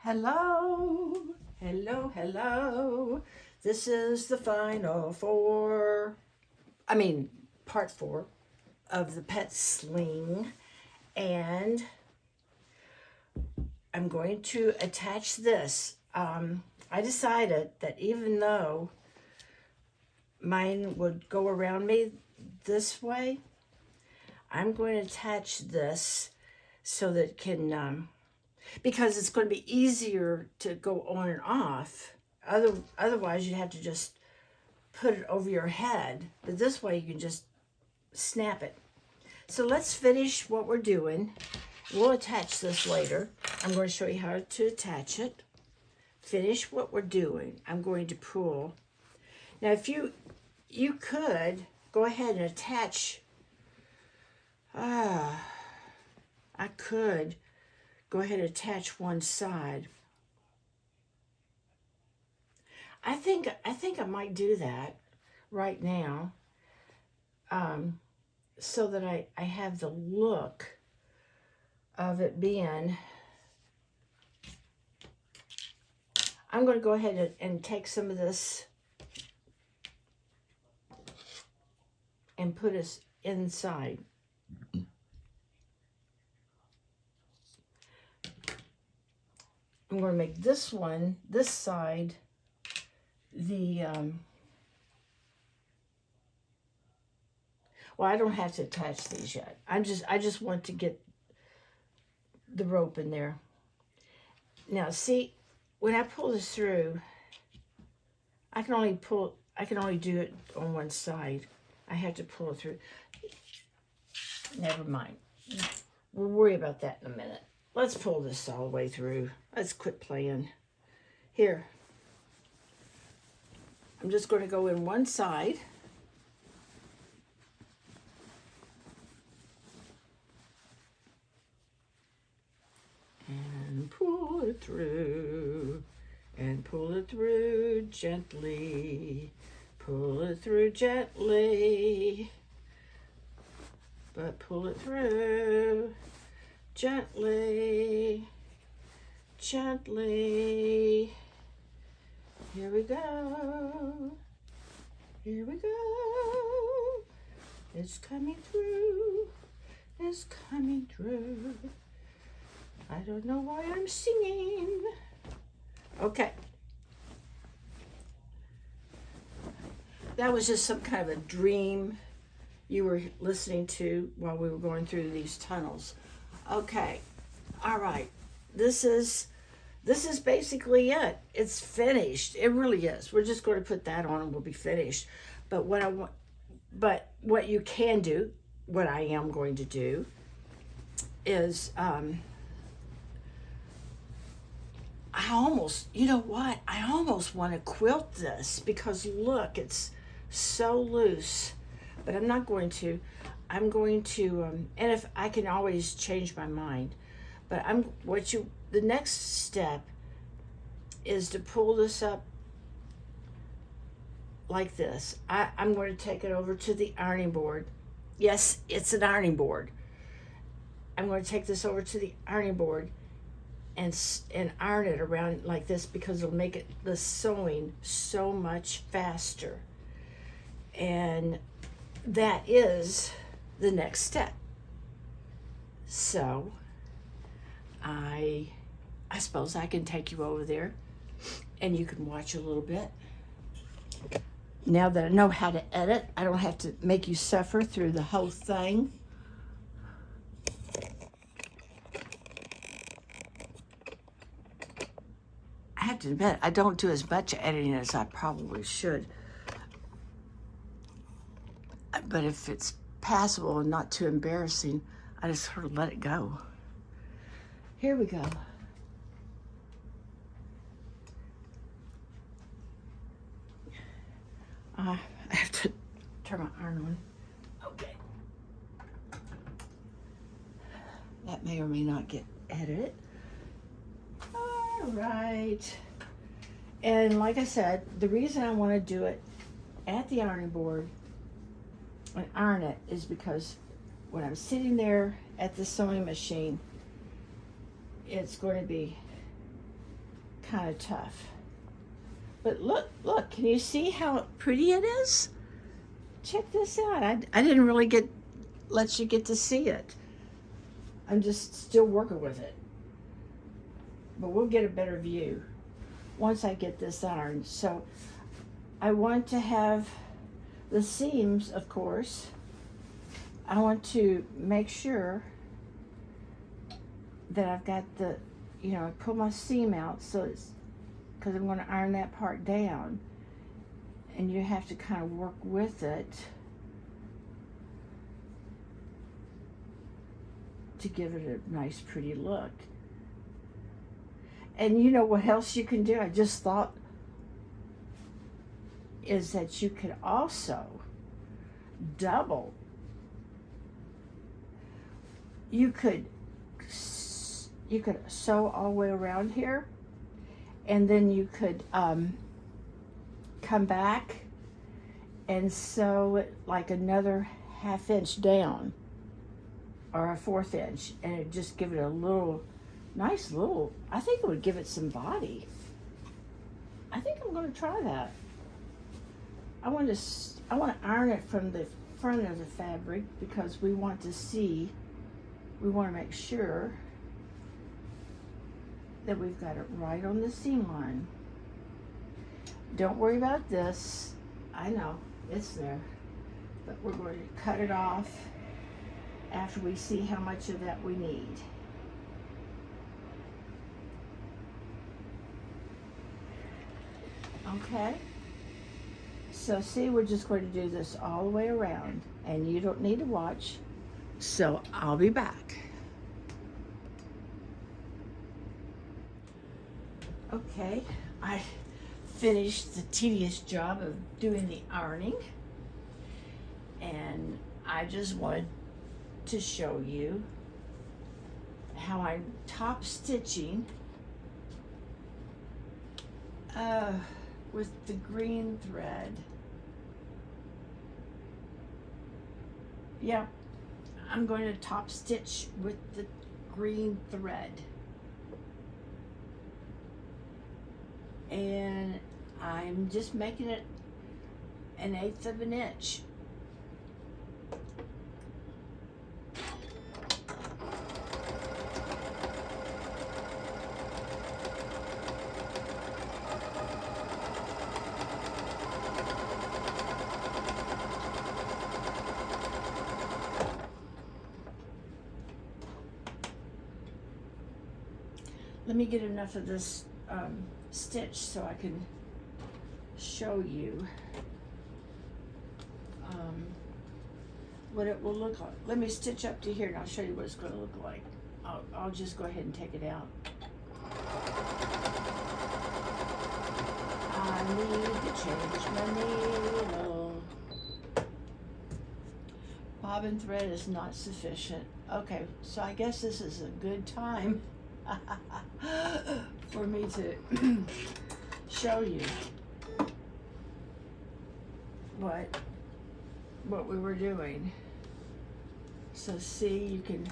Hello, hello. This is the final part four of the pet sling. And I'm going to attach this. I decided that even though mine would go around me this way, I'm going to attach this so that it can, because it's going to be easier to go on and off. Otherwise, you'd have to just put it over your head. But this way, you can just snap it. So let's finish what we're doing. We'll attach this later. I'm going to show you how to attach it. Finish what we're doing. I'm going to pull. Now, if you could go ahead and attach. I could go ahead and attach one side. I think I might do that right now, so that I have the look of it being. I'm going to go ahead and take some of this and put us inside. I'm going to make this side, well, I don't have to attach these yet. I just want to get the rope in there. Now, see, when I pull this through, I can only do it on one side. I have to pull it through. Never mind. We'll worry about that in a minute. Let's pull this all the way through. Let's quit playing. Here. I'm just going to go in one side. And pull it through. And pull it through gently. Pull it through gently. But pull it through gently. Gently. Here we go. Here we go. It's coming through. It's coming through. I don't know why I'm singing. Okay. That was just some kind of a dream you were listening to while we were going through these tunnels. Okay. All right. This is basically it. It's finished. It really is. We're just going to put that on and we'll be finished. But what you can do, what I am going to do, is you know what? I almost want to quilt this because look, it's so loose. But I'm not going to. I'm going to, and if I can always change my mind. But the next step is to pull this up like this. I'm going to take it over to the ironing board. Yes, it's an ironing board. I'm going to take this over to the ironing board and iron it around like this because it'll make the sewing so much faster. And that is the next step. So I suppose I can take you over there and you can watch a little bit. Now that I know how to edit, I don't have to make you suffer through the whole thing. I have to admit, I don't do as much editing as I probably should. But if it's passable and not too embarrassing, I just sort of let it go. Here we go. I have to turn my iron on. Okay. That may or may not get edited. All right. And like I said, the reason I want to do it at the ironing board and iron it is because when I'm sitting there at the sewing machine, it's going to be kind of tough. But look, can you see how pretty it is? Check this out. I didn't really let you get to see it. I'm just still working with it. But we'll get a better view once I get this ironed. So I want to have the seams, of course. I want to make sure that I've got the, I pull my seam out, so it's, because I'm going to iron that part down, and you have to kind of work with it to give it a nice pretty look. And you know what else you can do? I just thought is that you could also double. You could sew all the way around here, and then you could come back and sew it like another 1/2 inch down, or a 1/4 inch, and it just give it a nice little, I think it would give it some body. I think I'm going to try that. I want to iron it from the front of the fabric, because we want to make sure that we've got it right on the seam line. Don't worry about this. I know, it's there. But we're going to cut it off after we see how much of that we need. Okay? So see, we're just going to do this all the way around, and you don't need to watch. So I'll be back. Okay, I finished the tedious job of doing the ironing, and I just wanted to show you how I'm top stitching with the green thread. Yeah, I'm going to top stitch with the green thread. And I'm just making it 1/8 of an inch. Let me get enough of this stitch so I can show you what it will look like. Let me stitch up to here and I'll show you what it's going to look like. I'll just go ahead and take it out. I need to change my needle. Bobbin thread is not sufficient. Okay, so I guess this is a good time for me to show you what we were doing. So see, you can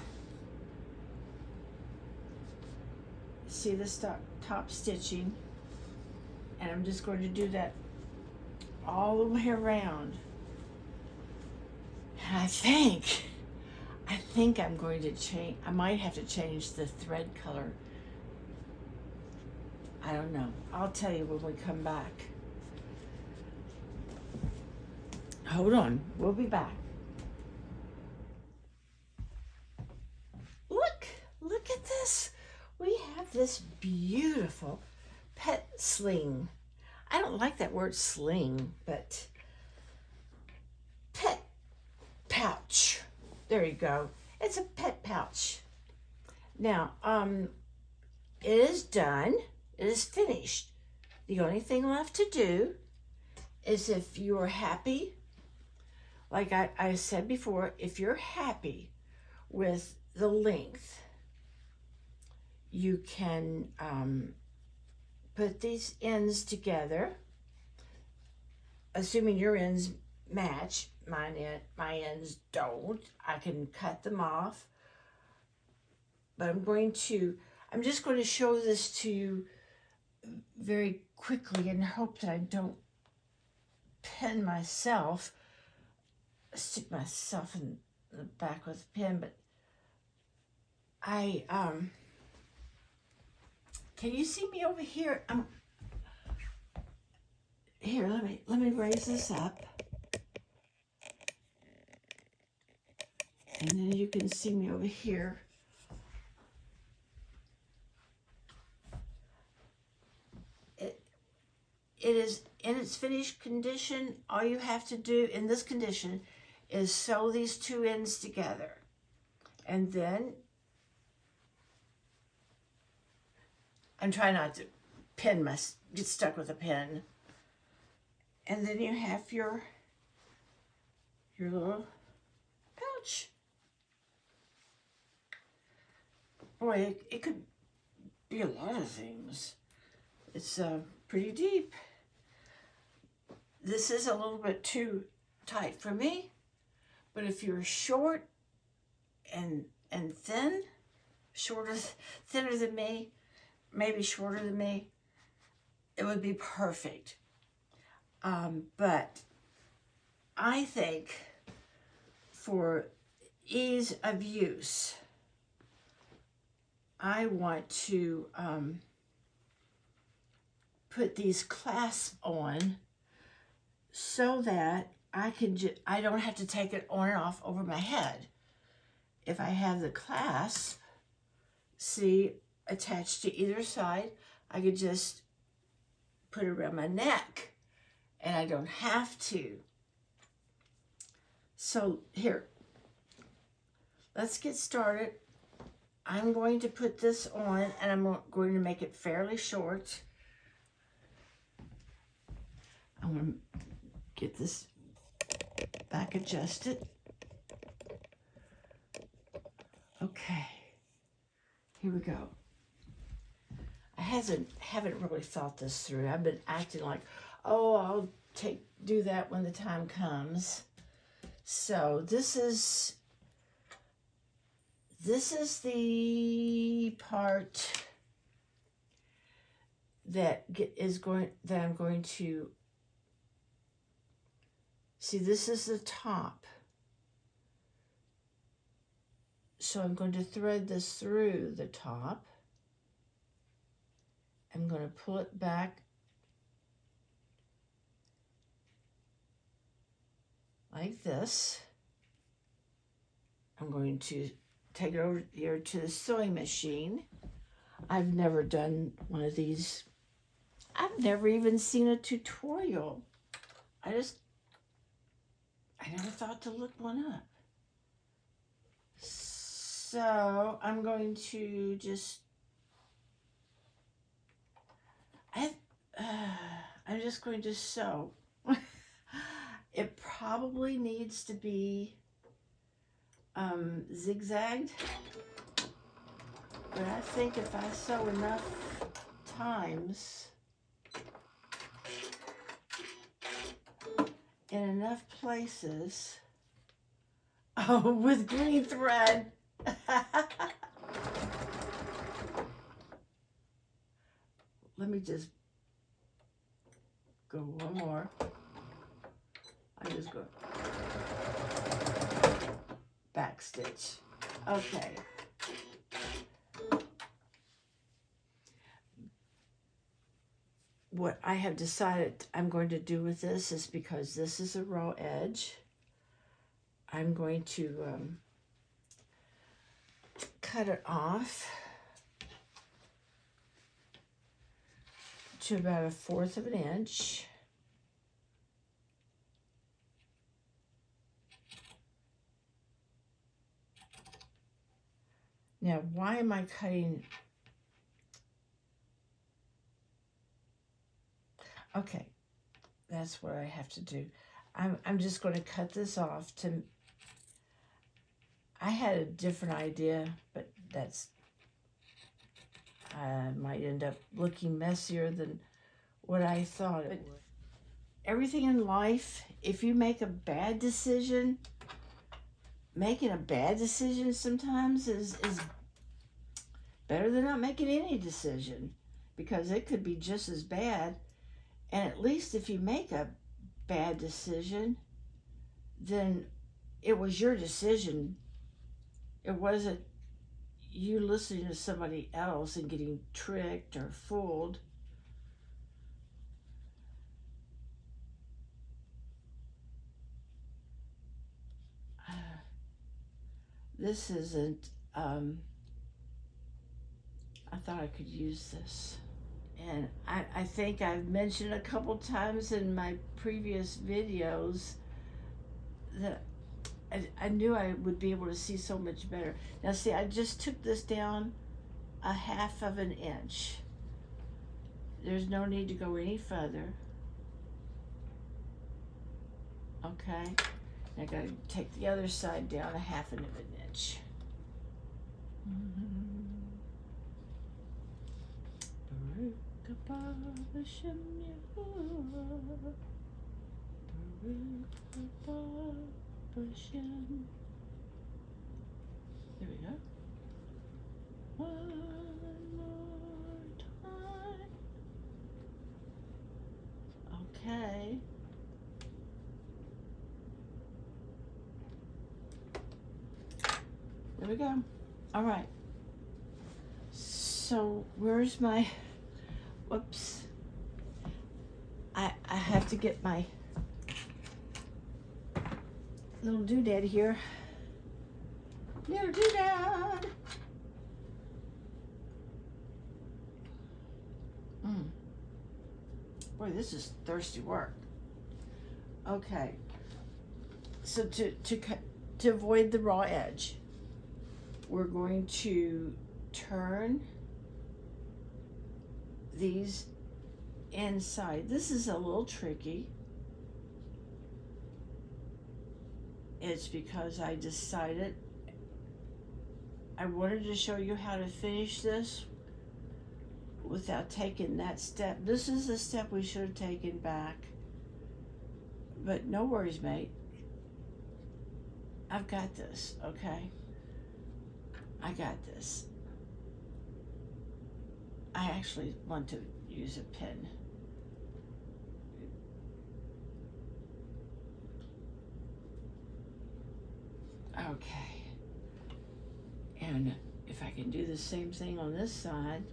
see the top stitching, and I'm just going to do that all the way around. And I think I'm going to change, I might have to change the thread color. I don't know. I'll tell you when we come back. Hold on, we'll be back. Look at this. We have this beautiful pet sling. I don't like that word sling, but pet pouch. There you go. It's a pet pouch. Now, it is done. It is finished. The only thing left to do is, if you are happy, like I said before, if you're happy with the length, you can put these ends together, assuming your ends match. My ends don't. I can cut them off, but I'm just going to show this to you very quickly and hope that I don't pin myself, stick myself in the back with a pin. But I can you see me over here? Here, let me raise this up, and then you can see me over here. It is in its finished condition. All you have to do in this condition is sew these two ends together, and then I'm trying not to get stuck with a pin. And then you have your little pouch. Boy, it could be a lot of things. It's pretty deep. This is a little bit too tight for me, but if you're short and thin, thinner than me, maybe shorter than me, it would be perfect. But I think for ease of use, I want to put these clasps on so that I don't have to take it on and off over my head. If I have the clasp, see, attached to either side, I could just put it around my neck and I don't have to. So here, let's get started. I'm going to put this on and I'm going to make it fairly short. I'm going to get this back adjusted. Okay, here we go. I haven't really thought this through. I've been acting like, oh, I'll do that when the time comes. So this is the part that I'm going to see. This is the top. So I'm going to thread this through the top. I'm going to pull it back like this. I'm going to take it over here to the sewing machine. I've never done one of these. I've never even seen a tutorial. I never thought to look one up. So I'm going to just, I'm just going to sew. It probably needs to be zigzagged, but I think if I sew enough times in enough places, oh, with green thread. Let me just go one more. I just go back stitch. Okay. What I have decided I'm going to do with this is, because this is a raw edge, I'm going to cut it off to about 1/4 of an inch. Now, why am I cutting? Okay, that's what I have to do. I'm just going to cut this off to. I had a different idea, but might end up looking messier than what I thought it would. Everything in life, if you make a bad decision, making a bad decision sometimes is better than not making any decision. because it could be just as bad. And at least if you make a bad decision, then it was your decision. It wasn't you listening to somebody else and getting tricked or fooled. This isn't, I thought I could use this. And I think I've mentioned a couple times in my previous videos that I knew I would be able to see so much better. Now see, I just took this down a 1/2 of an inch. There's no need to go any further. Okay, I gotta take the other side down a 1/2 of an inch. There we go. One more time. Okay. There we go. All right. So where's my, whoops. I have to get my little doodad here. Little doodad. Boy, this is thirsty work. Okay. So to avoid the raw edge, we're going to turn these inside. This is a little tricky. It's because I decided I wanted to show you how to finish this without taking that step. This is a step we should have taken back. But no worries, mate. I've got this, okay? I got this. I actually want to use a pen. Okay. And if I can do the same thing on this side.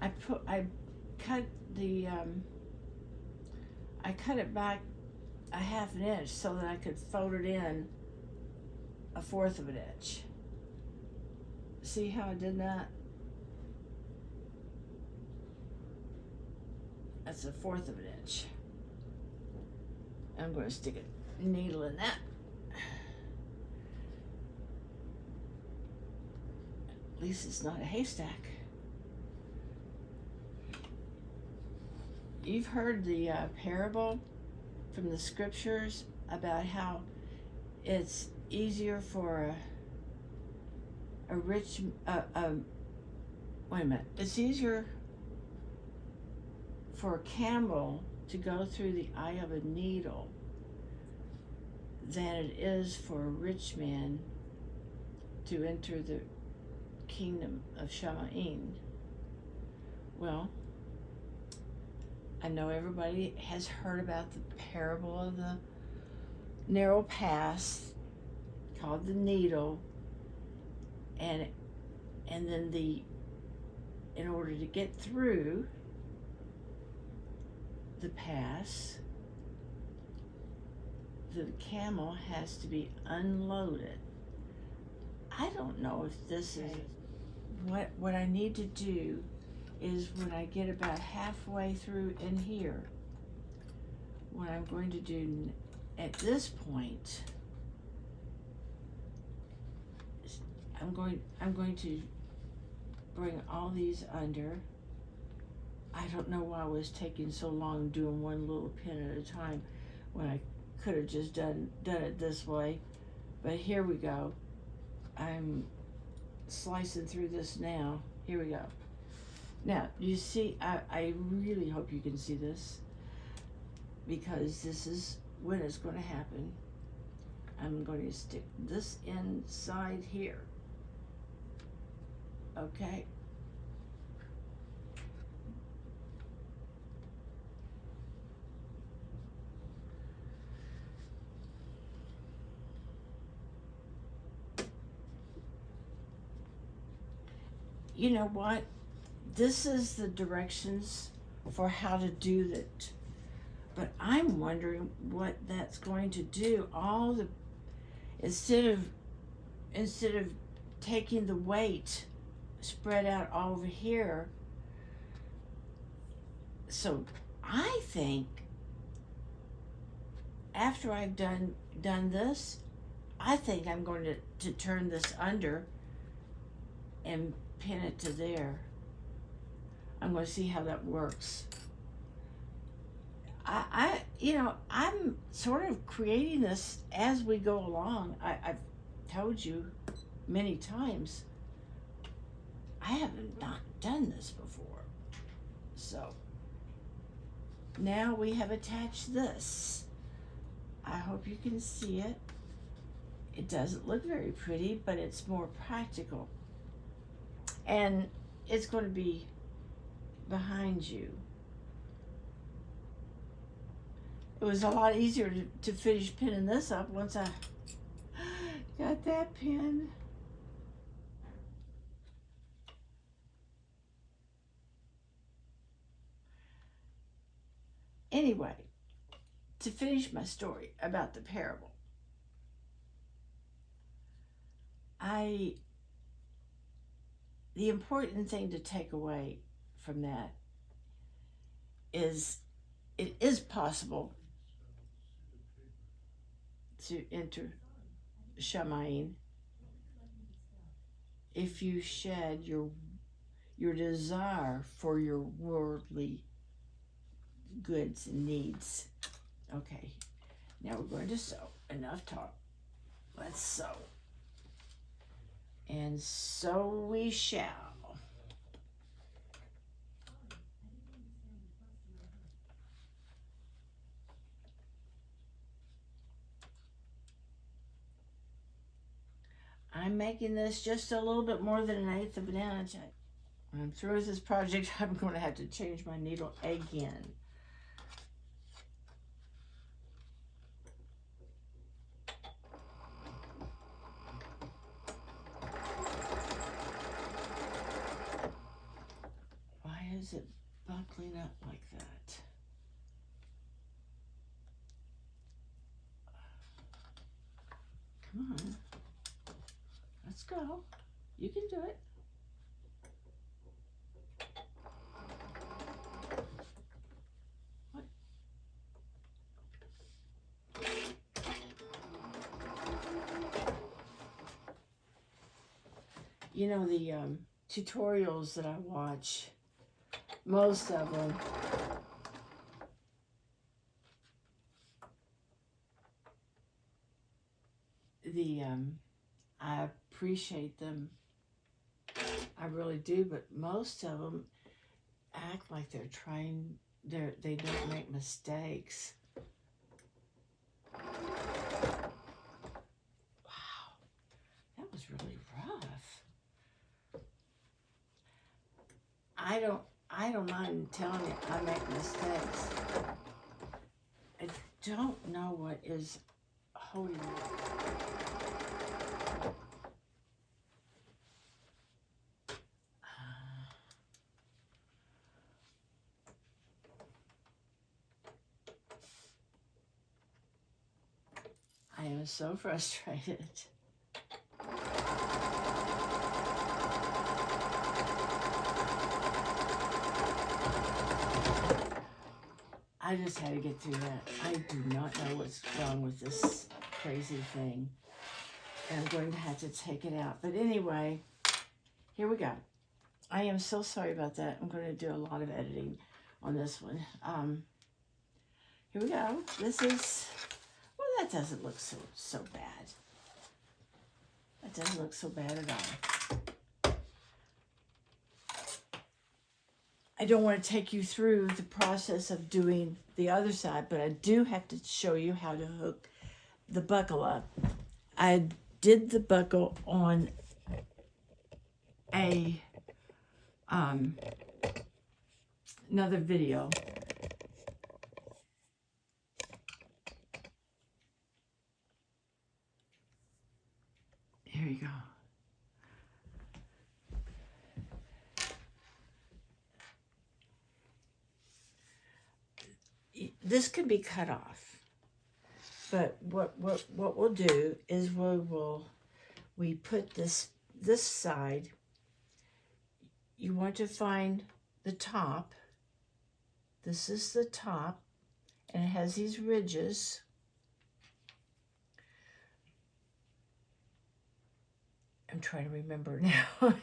I cut it back a 1/2 an inch so that I could fold it in a 1/4 of an inch. See how I did that? That's a 1/4 of an inch. I'm going to stick a needle in that. At least it's not a haystack. You've heard the parable from the scriptures about how it's easier for a rich, wait a minute, it's easier for a camel to go through the eye of a needle than it is for a rich man to enter the kingdom of Shamaim. Well, I know everybody has heard about the parable of the narrow path called the needle, and then in order to get through the pass, the camel has to be unloaded. I don't know if this is what I need to do. Is when I get about halfway through in here, what I'm going to do at this point is I'm going to bring all these under. I don't know why I was taking so long doing one little pin at a time when I could have just done it this way. But here we go. I'm slicing through this now. Here we go. Now, you see, I really hope you can see this, because this is when it's going to happen. I'm going to stick this inside here. Okay. You know what? This is the directions for how to do that. But I'm wondering what that's going to do. All the instead of taking the weight spread out all over here. So I think after I've done this, I think I'm going to turn this under and pin it to there. I'm going to see how that works. I'm sort of creating this as we go along. I've told you many times, I haven't not done this before. So now we have attached this. I hope you can see it. It doesn't look very pretty, but it's more practical. And it's going to be behind you. It was a lot easier to finish pinning this up once I got that pinned. Anyway, to finish my story about the parable, the important thing to take away from that is it is possible to enter Shamain if you shed your desire for your worldly goods and needs. Okay, now we're going to sew. Enough talk. Let's sew. And so we shall. I'm making this just a little bit more than 1/8 of an inch. When I'm through with this project, I'm going to have to change my needle again. Why is it buckling up like that? Come on. Let's go. You can do it. What? You know, the tutorials that I watch, most of them, I appreciate them. I really do, but most of them act like they don't make mistakes. Wow, that was really rough. I don't mind telling you I make mistakes. I don't know what is holding me. I am so frustrated. I just had to get through that. I do not know what's wrong with this crazy thing. And I'm going to have to take it out. But anyway, here we go. I am so sorry about that. I'm going to do a lot of editing on this one. Here we go. This is, well, that doesn't look so bad. That doesn't look so bad at all. I don't want to take you through the process of doing the other side, but I do have to show you how to hook the buckle up. I did the buckle on a another video. Here you go. This can be cut off, but what we'll do is we put this side. You want to find the top. This is the top, and it has these ridges. I'm trying to remember now.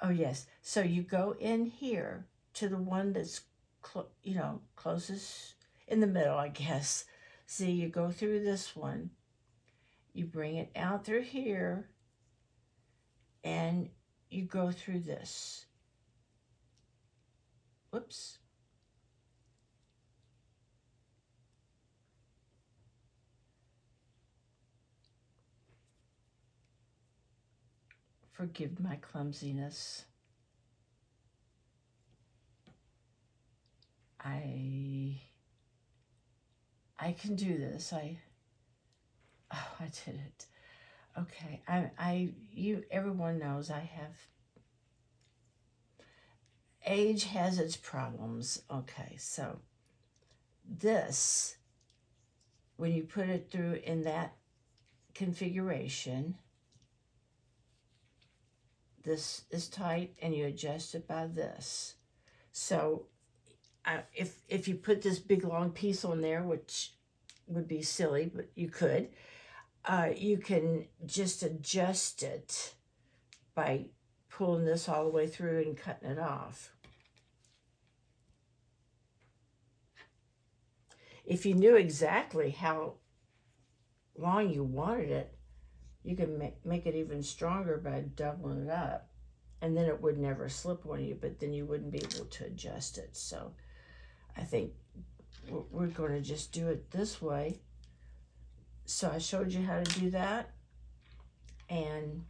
Oh yes, so you go in here to the one that's closest in the middle, I guess. See, you go through this one, you bring it out through here, and you go through this. Whoops. Forgive my clumsiness. I can do this. I did it. Okay. Everyone knows I have age has its problems. Okay, so this, when you put it through in that configuration, this is tight and you adjust it by this. So if you put this big long piece on there, which would be silly, but you could, you can just adjust it by pulling this all the way through and cutting it off. If you knew exactly how long you wanted it, you can make it even stronger by doubling it up, and then it would never slip on you, but then you wouldn't be able to adjust it. So I think we're going to just do it this way. So I showed you how to do that, and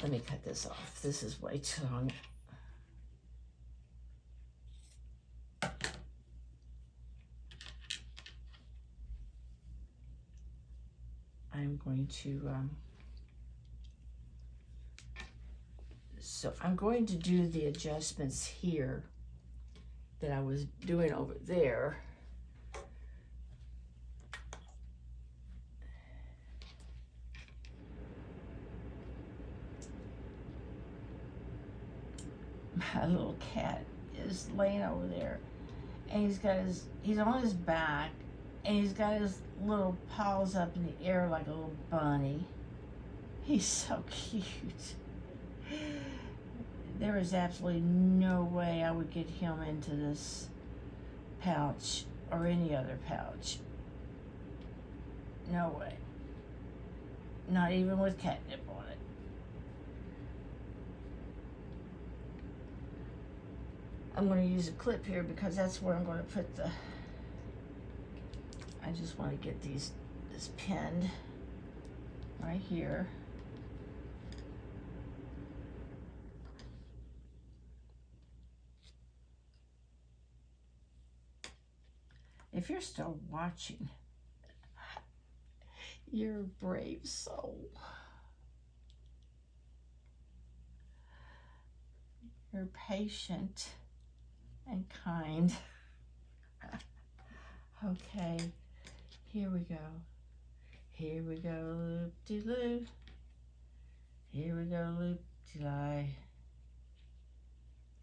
let me cut this off. This is way too long. I'm going to, so I'm going to do the adjustments here that I was doing over there. My little cat is laying over there, and he's on his back, and he's got his little paws up in the air like a little bunny. He's so cute. There is absolutely no way I would get him into this pouch or any other pouch. No way. Not even with catnip on it. I'm going to use a clip here because that's where I'm going to put the, I just want to get this pinned right here. If you're still watching, you're a brave soul. You're patient and kind. Okay, here we go. Here we go, loop-de-loo. Here we go, loop-de-lie.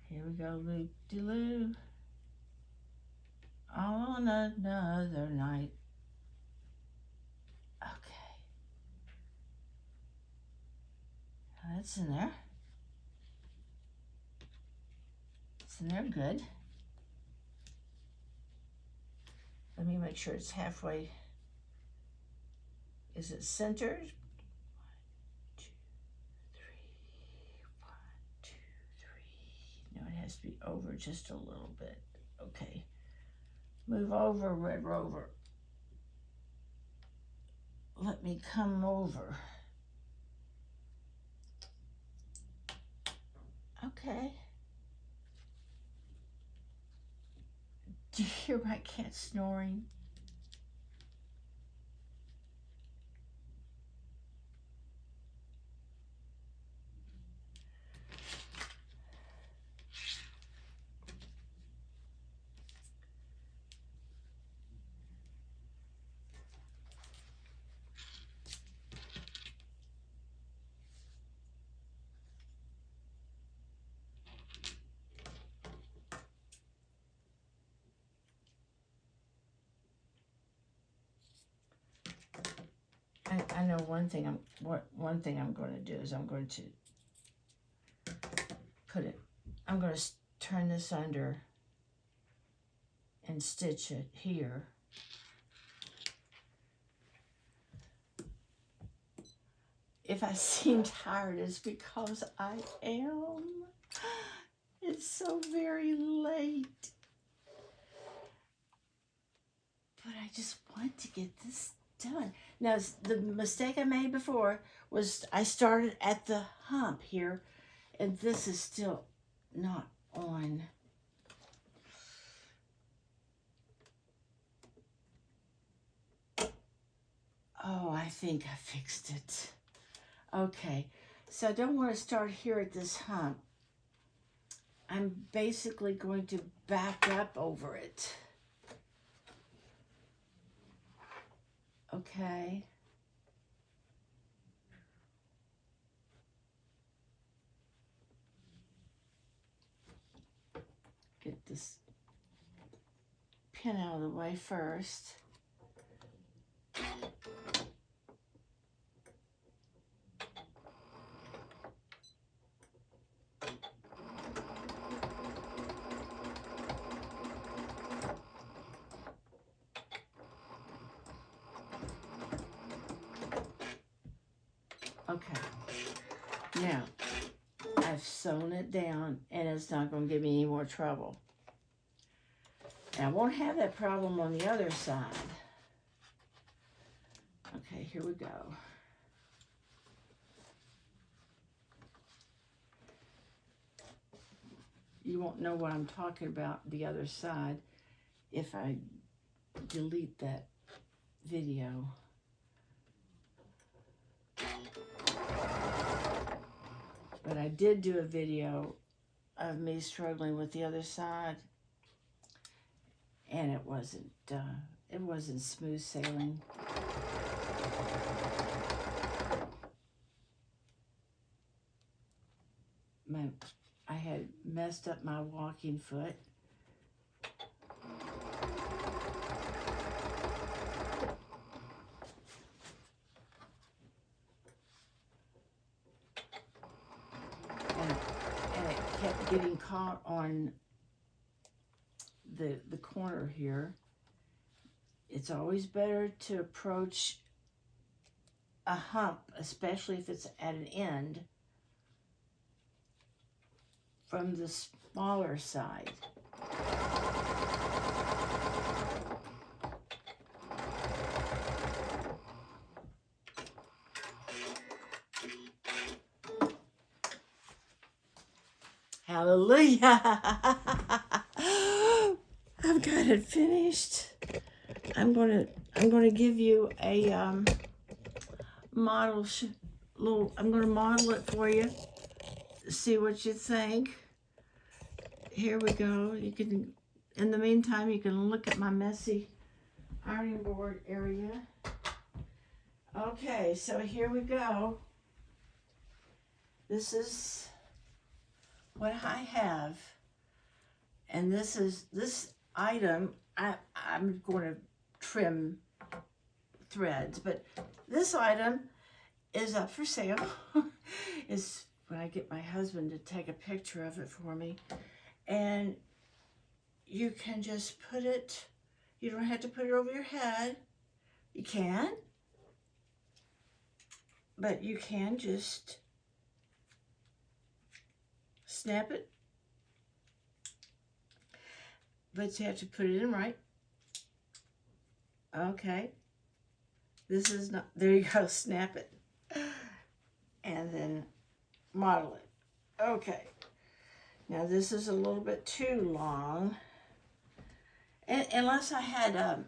Here we go, loop-de-loo. All on another night. Okay. That's in there. It's in there good. Let me make sure it's halfway. Is it centered? 1, 2, 3. 1, 2, 3. No, it has to be over just a little bit. Okay. Move over, Red Rover. Let me come over. Okay. Do you hear my cat snoring? I know one thing I'm going to do is I'm going to I'm going to turn this under and stitch it here. If I seem tired, it's because I am. It's so very late. But I just want to get this done. Now, the mistake I made before was I started at the hump here, and this is still not on. Oh, I think I fixed it. Okay, so I don't want to start here at this hump. I'm basically going to back up over it. Okay. Get this pin out of the way first. Okay, now I've sewn it down and it's not going to give me any more trouble. And I won't have that problem on the other side. Okay, here we go. You won't know what I'm talking about the other side if I delete that video. But I did do a video of me struggling with the other side, and it wasn't smooth sailing. I had messed up my walking foot. And it kept getting caught on the corner here. It's always better to approach a hump, especially if it's at an end, from the smaller side. Hallelujah! I've got it finished. I'm gonna give you a model. I'm gonna model it for you. See what you think. Here we go. You can, in the meantime, you can look at my messy ironing board area. Okay, so here we go. This is what I have, and this item. I'm going to trim threads, but this item is up for sale. Is when I get my husband to take a picture of it for me, and you can just put it. You don't have to put it over your head. You can, but you can just snap it. But you have to put it in right. Okay. This is not, there you go, snap it. And then model it. Okay. Now this is a little bit too long. And unless I had,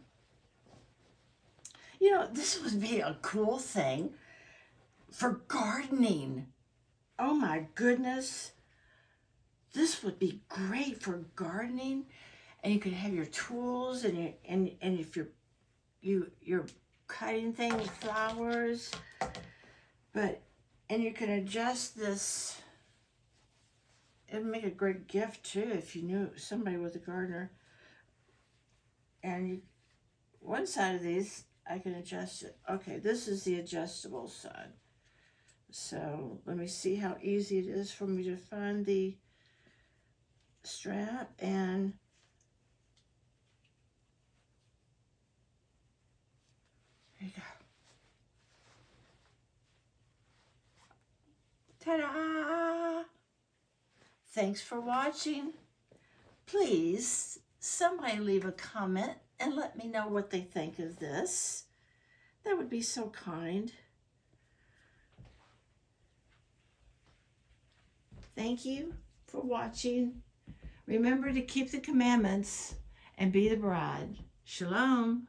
this would be a cool thing for gardening. Oh my goodness. This would be great for gardening. And you can have your tools and if you're cutting things, flowers, and you can adjust this. It'd make a great gift too if you knew somebody was a gardener. And one side of these, I can adjust it. Okay, this is the adjustable side. So let me see how easy it is for me to find the strap, and there you go. Ta-da! Thanks for watching. Please, somebody leave a comment and let me know what they think of this. That would be so kind. Thank you for watching. Remember to keep the commandments and be the bride. Shalom.